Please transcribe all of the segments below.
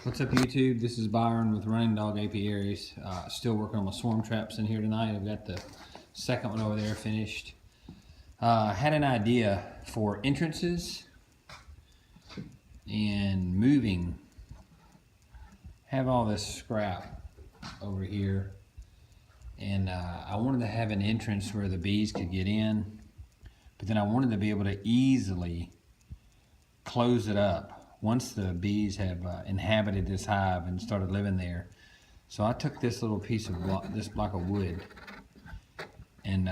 What's up, YouTube? This is Byron with Running Dog Apiaries. Still working on my swarm traps in here tonight. I've got the second one over there finished. Had an idea for entrances and moving. Have all this scrap over here, and I wanted to have an entrance where the bees could get in, but then I wanted to be able to easily close it up once the bees have inhabited this hive and started living there. So I took this little piece of block of wood and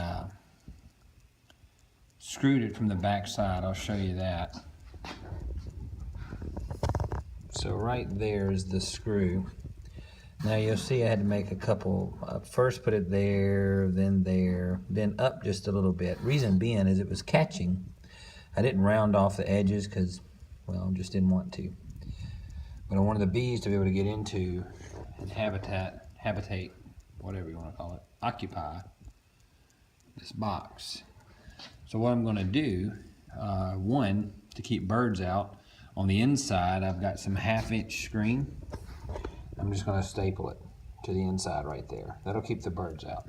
screwed it from the back side. I'll show you that. So right there is the screw. Now you'll see I had to make a couple, first put it there, then up just a little bit. Reason being is it was catching. I didn't round off the edges because, well, just didn't want to. But I wanted the bees to be able to get into and habitate, whatever you want to call it, occupy this box. So what I'm going to do, one, to keep birds out, on the inside I've got some 1/2 inch screen. I'm just going to staple it to the inside right there. That'll keep the birds out.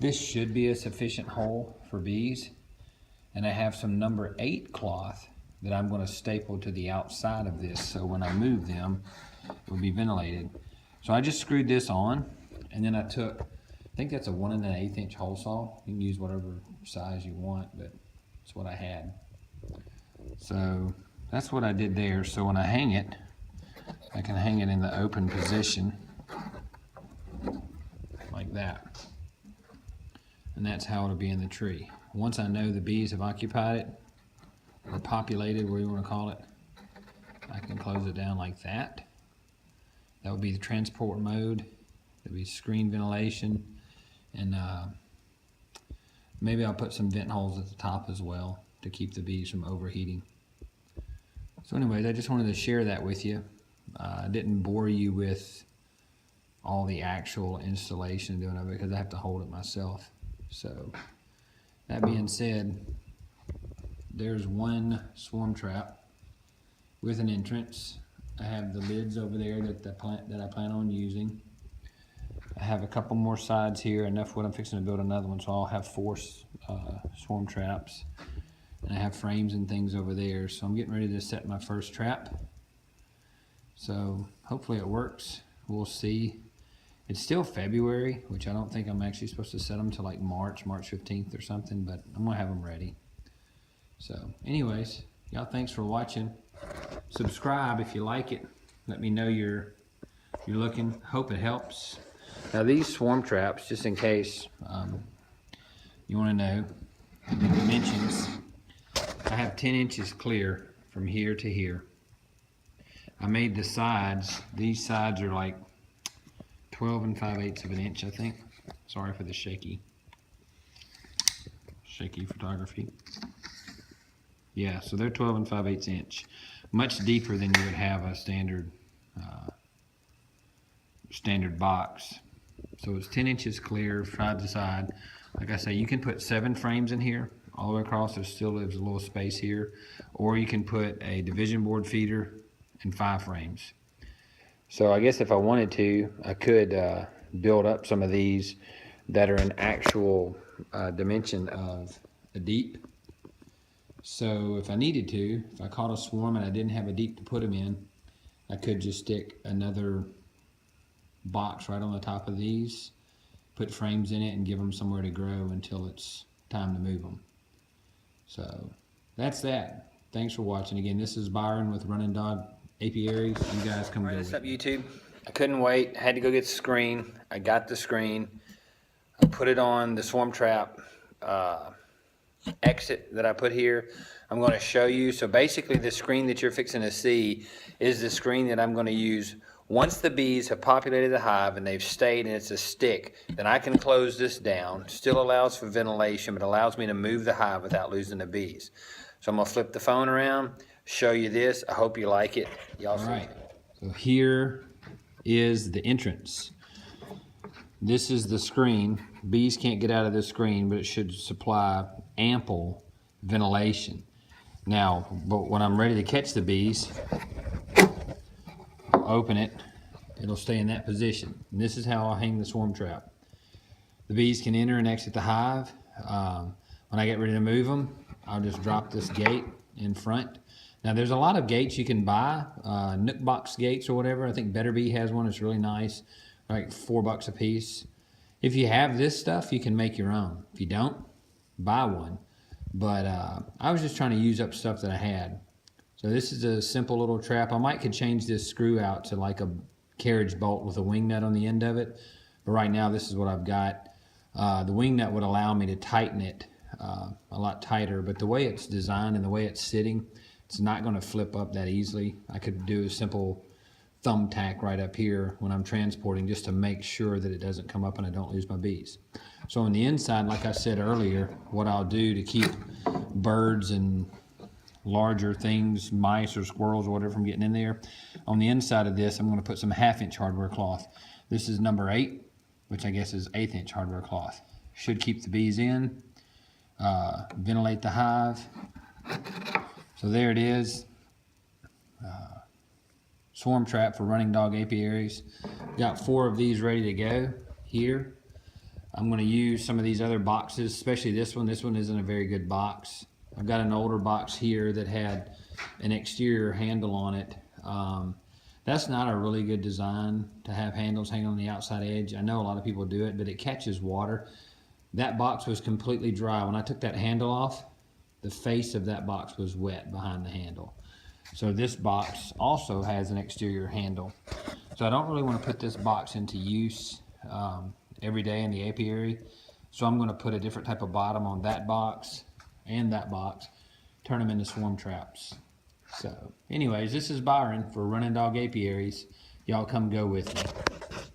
This should be a sufficient hole for bees. And I have some number 8 cloth that I'm going to staple to the outside of this, so when I move them it will be ventilated. So I just screwed this on, and then I took, I think that's a 1 1/8 inch hole saw. You can use whatever size you want, but it's what I had. So that's what I did there. So when I hang it, I can hang it in the open position like that, and that's how it'll be in the tree. Once I know the bees have occupied it, or populated, whatever you want to call it, I can close it down like that. That would be the transport mode. There'd be screen ventilation, and maybe I'll put some vent holes at the top as well to keep the bees from overheating. So anyways, I just wanted to share that with you. I didn't bore you with all the actual installation doing it because I have to hold it myself. So that being said, there's one swarm trap with an entrance. I have the lids over there that I plan on using. I have a couple more sides here, enough wood. I'm fixing to build another one, so I'll have 4 swarm traps. And I have frames and things over there, so I'm getting ready to set my first trap. So hopefully it works. We'll see. It's still February, which I don't think I'm actually supposed to set them till like March 15th or something, but I'm gonna have them ready. So anyways, y'all, thanks for watching. Subscribe if you like it. Let me know you're looking. Hope it helps. Now these swarm traps, just in case you want to know the dimensions, I have 10 inches clear from here to here. I made the sides. These sides are like 12 5/8 of an inch, I think. Sorry for the shaky photography. Yeah, so they're 12 5/8 inch, much deeper than you would have a standard box. So it's 10 inches clear side to side. Like I say, you can put 7 frames in here all the way across. There still lives a little space here, or you can put a division board feeder and 5 frames. So I guess if I wanted to, I could build up some of these that are an actual dimension of a deep. So if I needed to, if I caught a swarm and I didn't have a deep to put them in, I could just stick another box right on the top of these, put frames in it, and give them somewhere to grow until it's time to move them. So that's that. Thanks for watching. Again, this is Byron with Running Dog Apiaries. You guys come. All right, what's up, YouTube? I couldn't wait. I had to go get the screen. I got the screen. I put it on the swarm trap exit that I put here. I'm going to show you. So basically the screen that you're fixing to see is the screen that I'm going to use once the bees have populated the hive and they've stayed and it's a stick. Then I can close this down. Still allows for ventilation, but allows me to move the hive without losing the bees. So I'm going to flip the phone around, show you this. I hope you like it. Y'all see. All right, so here is the entrance. This is the screen. Bees can't get out of this screen, but it should supply ample ventilation. Now, but when I'm ready to catch the bees, open it, it'll stay in that position. And this is how I hang the swarm trap. The bees can enter and exit the hive. When I get ready to move them, I'll just drop this gate in front. Now there's a lot of gates you can buy, Nook box gates or whatever. I think Better Bee has one, it's really nice, like $4 a piece. If you have this stuff, you can make your own. If you don't, buy one. But I was just trying to use up stuff that I had. So this is a simple little trap. I could change this screw out to like a carriage bolt with a wing nut on the end of it. But right now this is what I've got. The wing nut would allow me to tighten it a lot tighter, but the way it's designed and the way it's sitting, it's not going to flip up that easily. I could do a simple thumbtack right up here when I'm transporting just to make sure that it doesn't come up and I don't lose my bees. So on the inside, like I said earlier, what I'll do to keep birds and larger things, mice or squirrels or whatever, from getting in there, on the inside of this I'm going to put some 1/2-inch hardware cloth. This is number 8, which I guess is 1/8-inch hardware cloth. Should keep the bees in, ventilate the hive. So there it is. Swarm trap for running dog apiaries. Got 4 of these ready to go here. I'm going to use some of these other boxes, especially this one. This one isn't a very good box. I've got an older box here that had an exterior handle on it. That's not a really good design to have handles hanging on the outside edge. I know a lot of people do it, but it catches water. That box was completely dry. When I took that handle off, the face of that box was wet behind the handle. So this box also has an exterior handle. So I don't really want to put this box into use every day in the apiary. So I'm going to put a different type of bottom on that box and that box, turn them into swarm traps. So anyways, this is Byron for Running Dog Apiaries. Y'all come go with me.